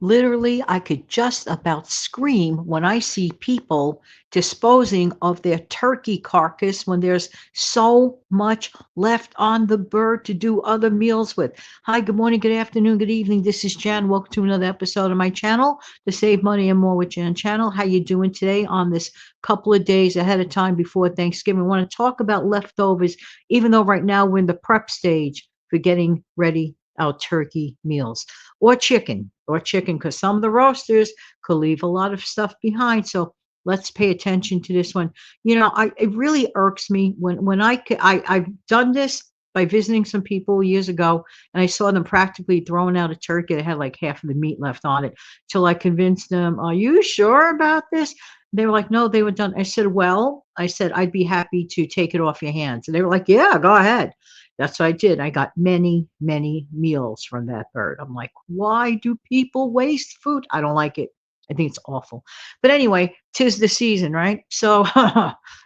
Literally, I could just about scream when I see people disposing of their turkey carcass when there's so much left on the bird to do other meals with. Hi, good morning, good afternoon, good evening. This is Jan. Welcome to another episode of my channel, the Save Money and More with Jan channel. How you doing today on this couple of days ahead of time before Thanksgiving? I want to talk about leftovers, even though right now we're in the prep stage for getting ready our turkey meals or chicken, because some of the roasters could leave a lot of stuff behind. So let's pay attention to this one. It really irks me when I've done this by visiting some people years ago, and I saw them practically throwing out a turkey that had like half of the meat left on it. Till I convinced them, "Are you sure about this?" They were like, "No, they were done." I said, "Well," I said, "I'd be happy to take it off your hands." And they were like, "Yeah, go ahead." That's what I did. I got many, many meals from that bird. I'm like, why do people waste food? I don't like it. I think it's awful. But anyway, 'tis the season, right? So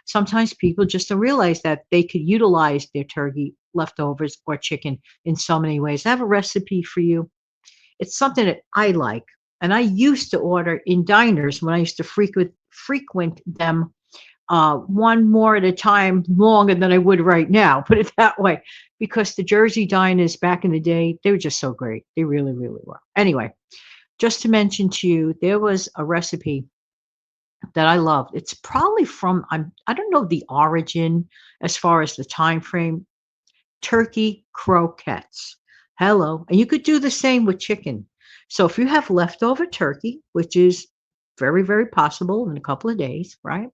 sometimes people just don't realize that they could utilize their turkey leftovers or chicken in so many ways. I have a recipe for you. It's something that I like. And I used to order in diners when I used to frequent them one more at a time longer than I would right now, put it that way, because the Jersey diners back in the day, they were just so great. They really, really were. Anyway, just to mention to you, there was a recipe that I loved. It's probably from I don't know the origin as far as the time frame. Turkey croquettes. Hello, and you could do the same with chicken. So if you have leftover turkey, which is very, very possible in a couple of days, right?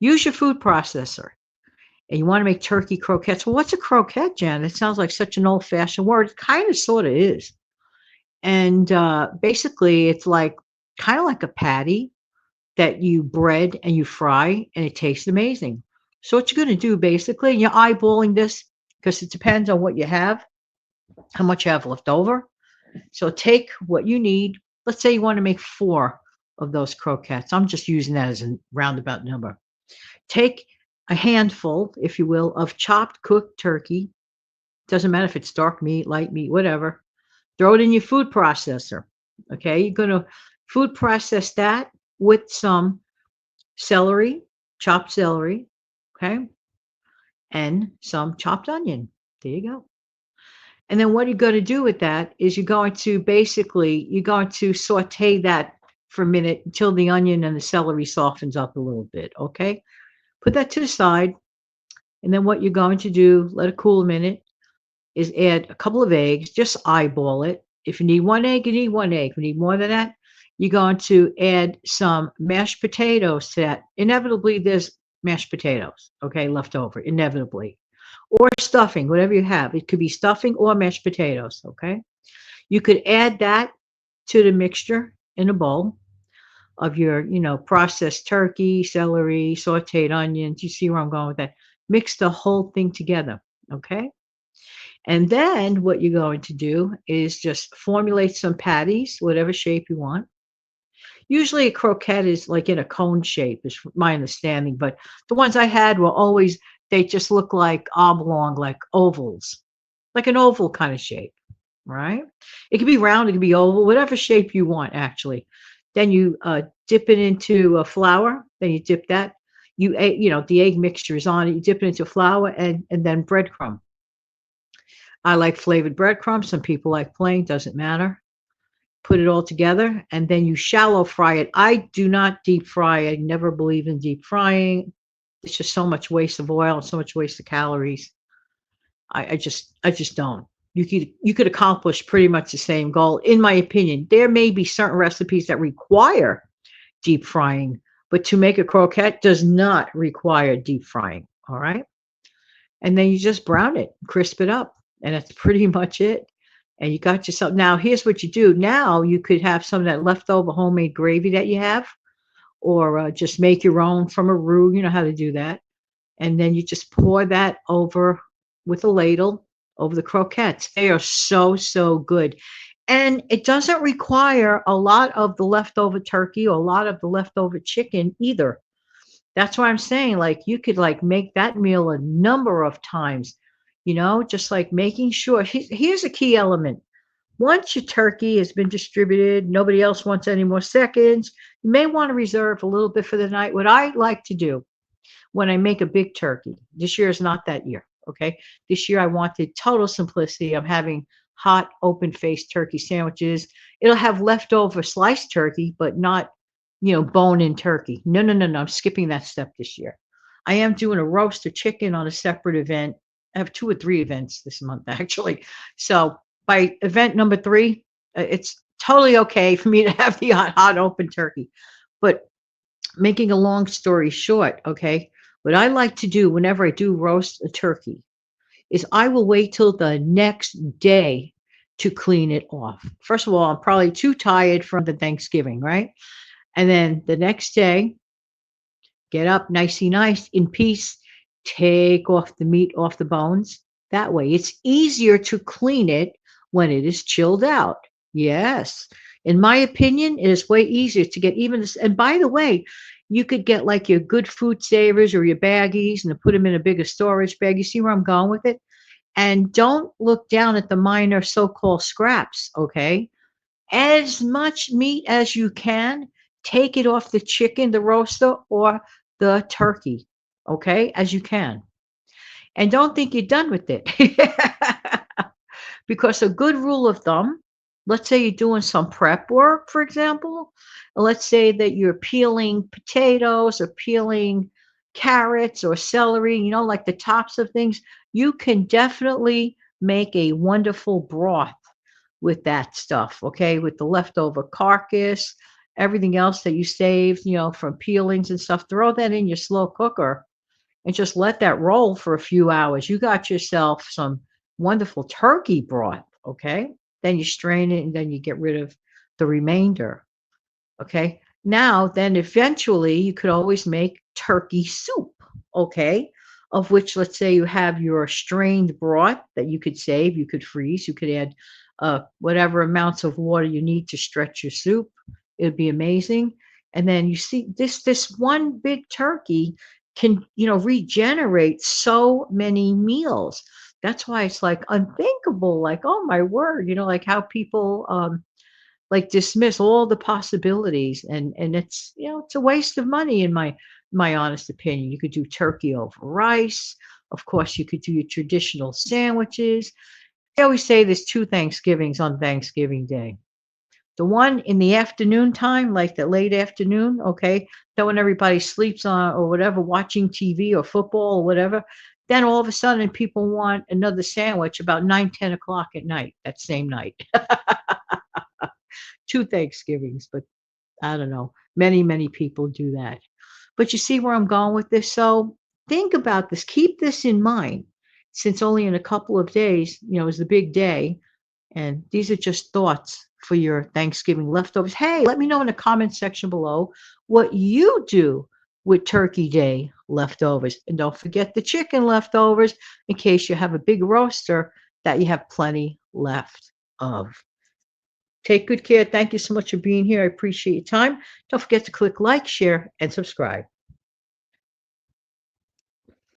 Use your food processor and you want to make turkey croquettes. Well, what's a croquette, Jan? It sounds like such an old fashioned word. It kind of sort of is. And basically, it's like kind of like a patty that you bread and you fry, and it tastes amazing. So, what you're going to do basically, you're eyeballing this because it depends on what you have, how much you have left over. So, take what you need. Let's say you want to make four of those croquettes. I'm just using that as a roundabout number. Take a handful, if you will, of chopped cooked turkey. Doesn't matter if it's dark meat, light meat, whatever. Throw it in your food processor. Okay, you're going to food process that with some celery, chopped celery, okay, and some chopped onion. There you go. And then what you're going to do with that is you're going to saute that for a minute until the onion and the celery softens up a little bit. Okay, put that to the side. And then what you're going to do, let it cool a minute, is add a couple of eggs. Just eyeball it. If you need one egg, you need one egg. If you need more than that, you're going to add some mashed potatoes to that. Inevitably, there's mashed potatoes, okay, left over, inevitably. Or stuffing, whatever you have. It could be stuffing or mashed potatoes, okay? You could add that to the mixture in a bowl of your, processed turkey, celery, sauteed onions. You see where I'm going with that. Mix the whole thing together, okay? And then what you're going to do is just formulate some patties, whatever shape you want. Usually a croquette is like in a cone shape, is my understanding, but the ones I had were always, they just look like oblong, like ovals, like an oval kind of shape, right? It could be round, it could be oval, whatever shape you want, actually. Then you dip it into a flour. Then you dip that. The egg mixture is on it. You dip it into flour and then breadcrumb. I like flavored breadcrumbs. Some people like plain, doesn't matter. Put it all together and then you shallow fry it. I do not deep fry. I never believe in deep frying. It's just so much waste of oil and so much waste of calories. I just don't. You could accomplish pretty much the same goal, in my opinion. There may be certain recipes that require deep frying, but to make a croquette does not require deep frying. All right. And then you just brown it, crisp it up, and that's pretty much it. And you got yourself. Now, here's what you do. Now you could have some of that leftover homemade gravy that you have, or just make your own from a roux. You know how to do that. And then you just pour that over with a ladle over the croquettes. They are so, so good. And it doesn't require a lot of the leftover turkey or a lot of the leftover chicken either. That's why I'm saying, like, you could like make that meal a number of times, just like making sure. Here's a key element. Once your turkey has been distributed, nobody else wants any more seconds, you may want to reserve a little bit for the night. What I like to do when I make a big turkey, this year is not that year. Okay. This year I wanted total simplicity. I'm having hot, open faced turkey sandwiches. It'll have leftover sliced turkey, but not, bone in turkey. No, no, no, no. I'm skipping that step this year. I am doing a roast of chicken on a separate event. I have 2 or 3 events this month, actually. So by event number 3, it's totally okay for me to have the hot open turkey. But making a long story short, okay, what I like to do whenever I do roast a turkey is I will wait till the next day to clean it off. First of all, I'm probably too tired from the Thanksgiving, right? And then the next day, get up nicey nice in peace, take off the meat off the bones. That way, it's easier to clean it when it is chilled out. Yes. In my opinion, it is way easier to get even this. And by the way, you could get like your good food savers or your baggies and put them in a bigger storage bag. You see where I'm going with it? And don't look down at the minor so called scraps, okay? As much meat as you can, take it off the chicken, the roaster, or the turkey, okay, as you can. And don't think you're done with it. Because a good rule of thumb, let's say you're doing some prep work, for example, and let's say that you're peeling potatoes or peeling carrots or celery, like the tops of things, you can definitely make a wonderful broth with that stuff, okay? With the leftover carcass, everything else that you saved, from peelings and stuff, throw that in your slow cooker and just let that roll for a few hours. You got yourself some wonderful turkey broth, okay? Then you strain it and then you get rid of the remainder, okay? Now, then eventually you could always make turkey soup, okay? Of which, let's say you have your strained broth that you could save, you could freeze, you could add whatever amounts of water you need to stretch your soup. It would be amazing. And then you see this one big turkey can, regenerate so many meals. That's why it's like unthinkable, like, oh my word, like how people like dismiss all the possibilities, and it's, it's a waste of money in my honest opinion. You could do turkey over rice. Of course, you could do your traditional sandwiches. I always say there's 2 Thanksgivings on Thanksgiving Day. The one in the afternoon time, like the late afternoon, okay, that when everybody sleeps on or whatever, watching TV or football or whatever, then all of a sudden people want another sandwich about 9, 10 o'clock at night, that same night. 2 Thanksgivings, but I don't know. Many, many people do that. But you see where I'm going with this? So think about this. Keep this in mind, since only in a couple of days, is the big day. And these are just thoughts for your Thanksgiving leftovers. Hey, let me know in the comment section below what you do with Turkey Day leftovers. And don't forget the chicken leftovers in case you have a big roaster that you have plenty left of. Take good care. Thank you so much for being here. I appreciate your time. Don't forget to click like, share, and subscribe.